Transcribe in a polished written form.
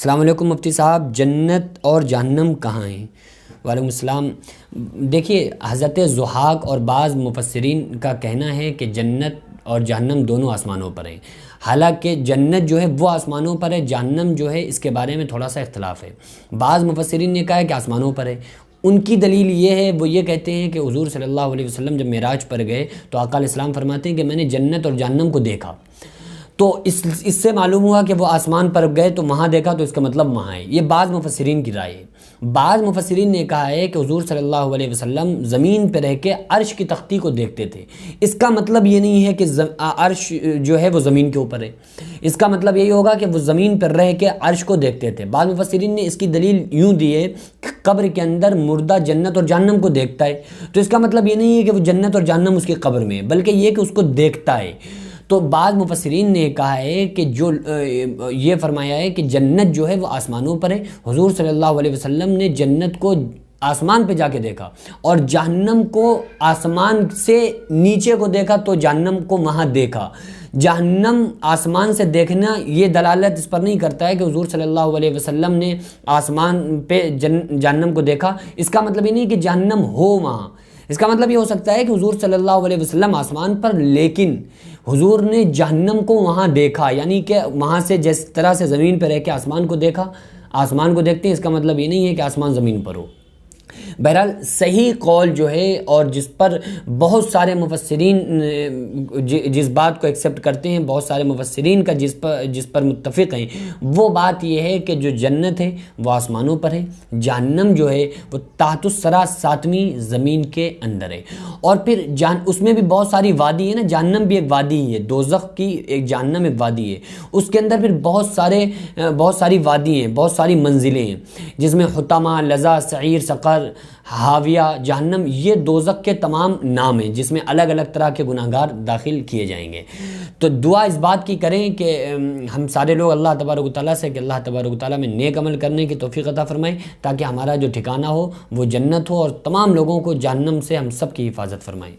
السلام علیکم مفتی صاحب، جنت اور جہنم کہاں ہیں؟ وعلیکم السلام۔ دیکھیے، حضرت ضحاک اور بعض مفسرین کا کہنا ہے کہ جنت اور جہنم دونوں آسمانوں پر ہیں، حالانکہ جنت جو ہے وہ آسمانوں پر ہے، جہنم جو ہے اس کے بارے میں تھوڑا سا اختلاف ہے۔ بعض مفسرین نے کہا ہے کہ آسمانوں پر ہے۔ ان کی دلیل یہ ہے، وہ یہ کہتے ہیں کہ حضور صلی اللہ علیہ وسلم جب معراج پر گئے تو آقا علیہ السلام فرماتے ہیں کہ میں نے جنت اور جہنم کو دیکھا، تو اس سے معلوم ہوا کہ وہ آسمان پر گئے تو وہاں دیکھا، تو اس کا مطلب وہاں ہے۔ یہ بعض مفسرین کی رائے ہے۔ بعض مفسرین نے کہا ہے کہ حضور صلی اللہ علیہ وسلم زمین پہ رہ کے عرش کی تختی کو دیکھتے تھے۔ اس کا مطلب یہ نہیں ہے کہ عرش جو ہے وہ زمین کے اوپر ہے، اس کا مطلب یہی ہوگا کہ وہ زمین پر رہ کے عرش کو دیکھتے تھے۔ بعض مفسرین نے اس کی دلیل یوں دی ہے کہ قبر کے اندر مردہ جنت اور جہنم کو دیکھتا ہے، تو اس کا مطلب یہ نہیں ہے کہ وہ جنت اور جہنم اس کی قبر میں ہے، بلکہ یہ کہ اس کو دیکھتا ہے۔ تو بعض مفسرین نے کہا ہے کہ جو یہ فرمایا ہے کہ جنت جو ہے وہ آسمانوں پر ہے، حضور صلی اللہ علیہ وسلم نے جنت کو آسمان پہ جا کے دیکھا، اور جہنم کو آسمان سے نیچے کو دیکھا تو جہنم کو وہاں دیکھا۔ جہنم آسمان سے دیکھنا یہ دلالت اس پر نہیں کرتا ہے کہ حضور صلی اللہ علیہ وسلم نے آسمان پہ جہنم کو دیکھا۔ اس کا مطلب یہ نہیں کہ جہنم ہو وہاں، اس کا مطلب یہ ہو سکتا ہے کہ حضور صلی اللہ علیہ وسلم آسمان پر، لیکن حضور نے جہنم کو وہاں دیکھا، یعنی کہ وہاں سے جس طرح سے زمین پہ رہ کے آسمان کو دیکھا، آسمان کو دیکھتے ہیں، اس کا مطلب یہ نہیں ہے کہ آسمان زمین پر ہو۔ بہرحال صحیح قول جو ہے اور جس پر بہت سارے مفسرین جس بات کو ایکسیپٹ کرتے ہیں، بہت سارے مفسرین کا جس پر متفق ہیں، وہ بات یہ ہے کہ جو جنت ہے وہ آسمانوں پر ہے، جہنم جو ہے وہ تحت الثری ساتویں زمین کے اندر ہے۔ اور پھر اس میں بھی بہت ساری وادی ہے نا، جہنم بھی ایک وادی ہی ہے، دوزخ کی ایک جہنم ایک وادی ہے، اس کے اندر پھر بہت ساری وادی ہیں، بہت ساری منزلیں ہیں، جس میں حطمہ، لظیٰ، سعیر، سقر، حاویہ، جہنم، یہ دوزخ کے تمام نام ہیں، جس میں الگ الگ طرح کے گناہگار داخل کیے جائیں گے۔ تو دعا اس بات کی کریں کہ ہم سارے لوگ اللہ تبارک و تعالیٰ سے کہ اللہ تبارک و تعالیٰ میں نیک عمل کرنے کی توفیق عطا فرمائے، تاکہ ہمارا جو ٹھکانہ ہو وہ جنت ہو، اور تمام لوگوں کو جہنم سے ہم سب کی حفاظت فرمائے۔